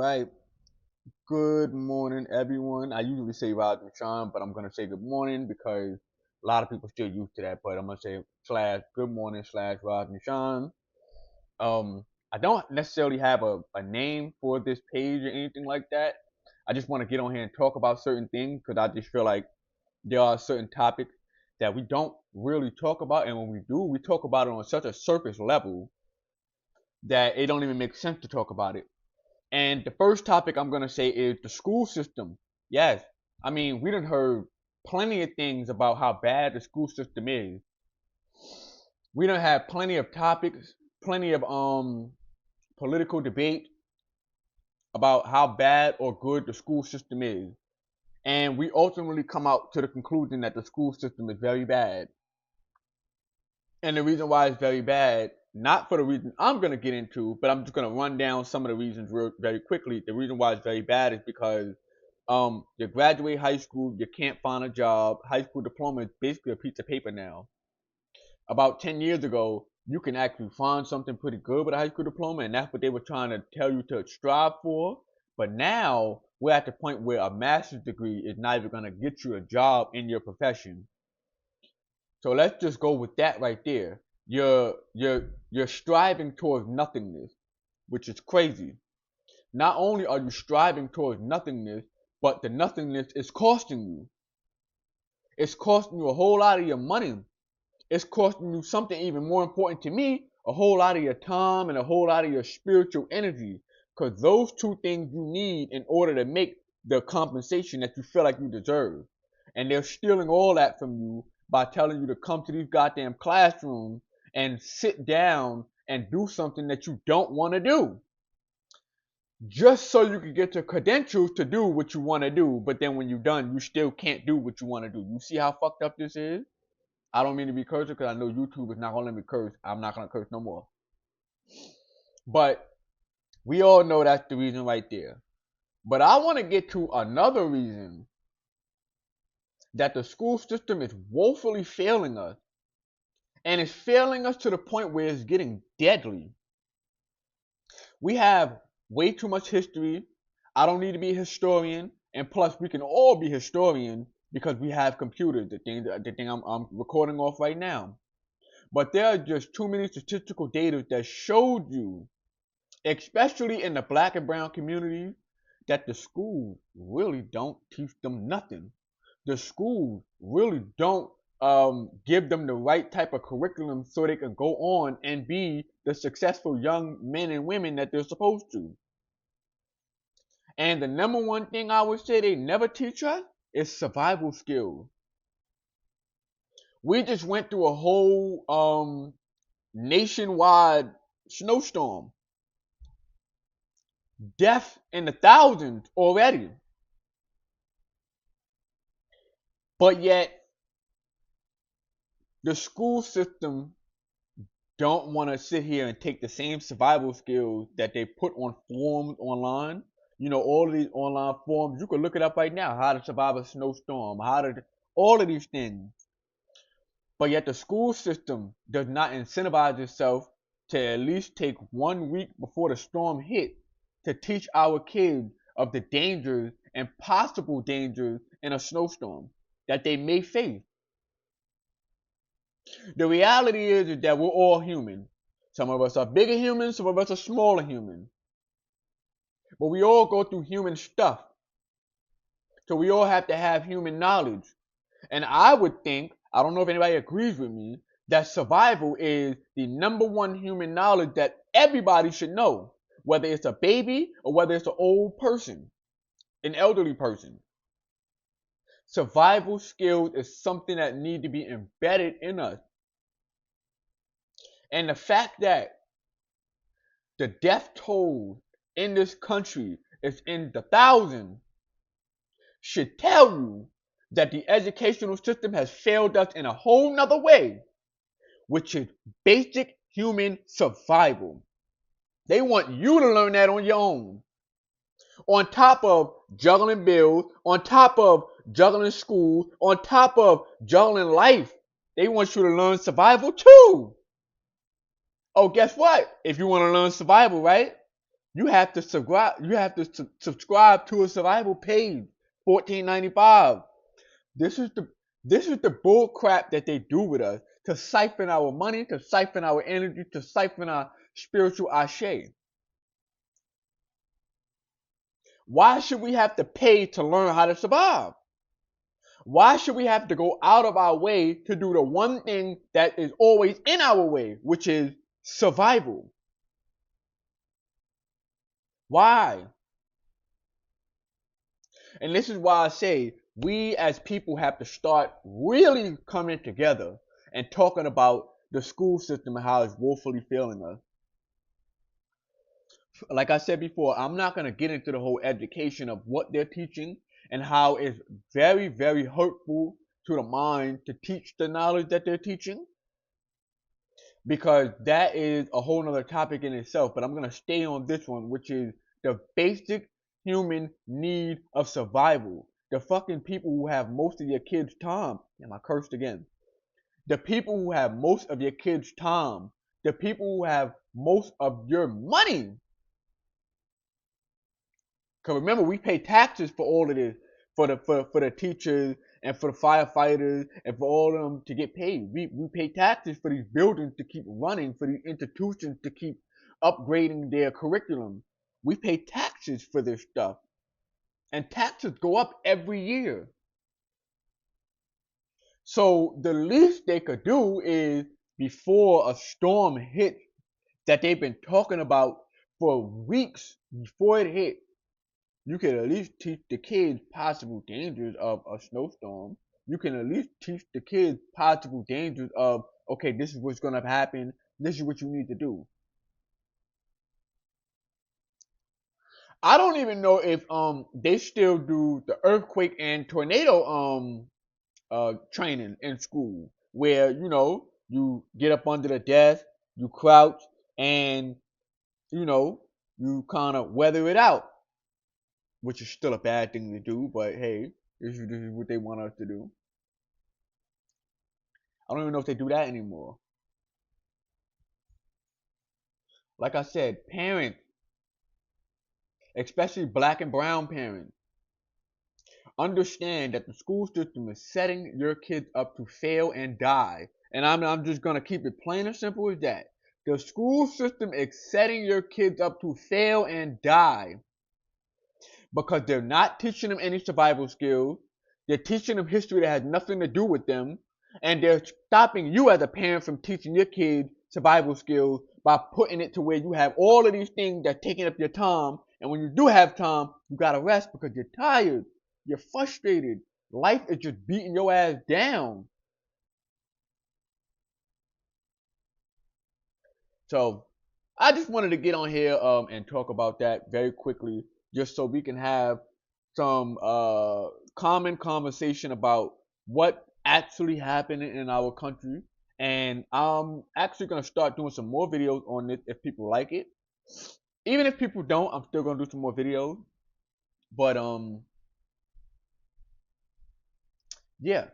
right. Good morning, everyone. I usually say Raj and Sean, but I'm gonna say good morning because a lot of people still used to that. But I'm gonna say slash good morning slash Raj and Sean. I don't necessarily have a name for this page or anything like that. I just want to get on here and talk about certain things because I just feel like there are certain topics that we don't really talk about, and when we do, we talk about it on such a surface level that it don't even make sense to talk about it. And the first topic I'm gonna say is the school system. Yes, I mean we done heard plenty of things about how bad the school system is. We done had plenty of topics, plenty of political debate about how bad or good the school system is. And we ultimately come out to the conclusion that the school system is very bad. And the reason why it's very bad, not for the reason I'm going to get into, but I'm just going to run down some of the reasons very quickly. The reason why it's very bad is because you graduate high school, you can't find a job. High school diploma is basically a piece of paper now. About 10 years ago, you can actually find something pretty good with a high school diploma, and that's what they were trying to tell you to strive for. But now we're at the point where a master's degree is not even going to get you a job in your profession. So let's just go with that right there. You're striving towards nothingness, which is crazy. Not only are you striving towards nothingness, but the nothingness is costing you. It's costing you a whole lot of your money. It's costing you something even more important to me, a whole lot of your time and a whole lot of your spiritual energy. Because those two things you need in order to make the compensation that you feel like you deserve. And they're stealing all that from you by telling you to come to these goddamn classrooms and sit down and do something that you don't want to do. Just so you can get the credentials to do what you want to do, but then when you're done, you still can't do what you want to do. You see how fucked up this is? I don't mean to be cursing because I know YouTube is not gonna let me curse. I'm not gonna curse no more. But we all know that's the reason right there. But I want to get to another reason that the school system is woefully failing us. And it's failing us to the point where it's getting deadly. We have way too much history. I don't need to be a historian. And plus, we can all be historians because we have computers, the thing I'm recording off right now. But there are just too many statistical data that showed you, especially in the black and brown communities, that the schools really don't teach them nothing. The schools really don't give them the right type of curriculum so they can go on and be the successful young men and women that they're supposed to. And the number one thing I would say they never teach us is survival skills. We just went through a whole nationwide snowstorm. Death in the thousands already. But yet the school system don't want to sit here and take the same survival skills that they put on forums online. You know, all of these online forums, you can look it up right now. How to survive a snowstorm, all of these things. But yet the school system does not incentivize itself to at least take 1 week before the storm hit to teach our kids of the dangers and possible dangers in a snowstorm that they may face. The reality is that we're all human. Some of us are bigger humans, some of us are smaller humans. But we all go through human stuff. So we all have to have human knowledge. And I would think, I don't know if anybody agrees with me, that survival is the number one human knowledge that everybody should know, whether it's a baby or whether it's an old person, an elderly person. Survival skills is something that need to be embedded in us. And the fact that the death toll in this country is in the thousands should tell you that the educational system has failed us in a whole nother way, which is basic human survival. They want you to learn that on your own. On top of juggling bills, on top of juggling school, on top of juggling life, they want you to learn survival too. Oh, guess what? If you want to learn survival, right? You have to subscribe. You have to subscribe to a survival page. 14.95. This is the this is the bull crap that they do with us to siphon our money, to siphon our energy, to siphon our spiritual ashe. Why should we have to pay to learn how to survive? Why should we have to go out of our way to do the one thing that is always in our way, which is survival? Why? And this is why I say we as people have to start really coming together and talking about the school system and how it's woefully failing us. Like I said before, I'm not going to get into the whole education of what they're teaching and how it's very, very hurtful to the mind to teach the knowledge that they're teaching, because that is a whole nother topic in itself. But I'm going to stay on this one, which is the basic human need of survival. The fucking people who have most of your kids' time. Am I cursed again? The people who have most of your kids' time. The people who have most of your money. Because remember, we pay taxes for all of this, for the teachers and for the firefighters and for all of them to get paid. We pay taxes for these buildings to keep running, for these institutions to keep upgrading their curriculum. We pay taxes for this stuff, and taxes go up every year. So the least they could do is, before a storm hits that they've been talking about for weeks before it hit, you can at least teach the kids possible dangers of a snowstorm. You can at least teach the kids possible dangers of, okay, this is what's going to happen. This is what you need to do. I don't even know if they still do the earthquake and tornado training in school, where you get up under the desk, you crouch, and you know you kind of weather it out, which is still a bad thing to do, but hey, this is what they want us to do. I don't even know if they do that anymore. Like I said, parents, especially black and brown parents, understand that the school system is setting your kids up to fail and die. And I'm just going to keep it plain and simple as that. The school system is setting your kids up to fail and die because they're not teaching them any survival skills. They're teaching them history that has nothing to do with them. And they're stopping you as a parent from teaching your kids survival skills by putting it to where you have all of these things that are taking up your time. And when you do have time, you gotta rest because you're tired. You're frustrated. Life is just beating your ass down. So I just wanted to get on here and talk about that very quickly, just so we can have some common conversation about what actually happened in our country. And I'm actually gonna start doing some more videos on this if people like it. Even if people don't, I'm still gonna do some more videos. But yeah.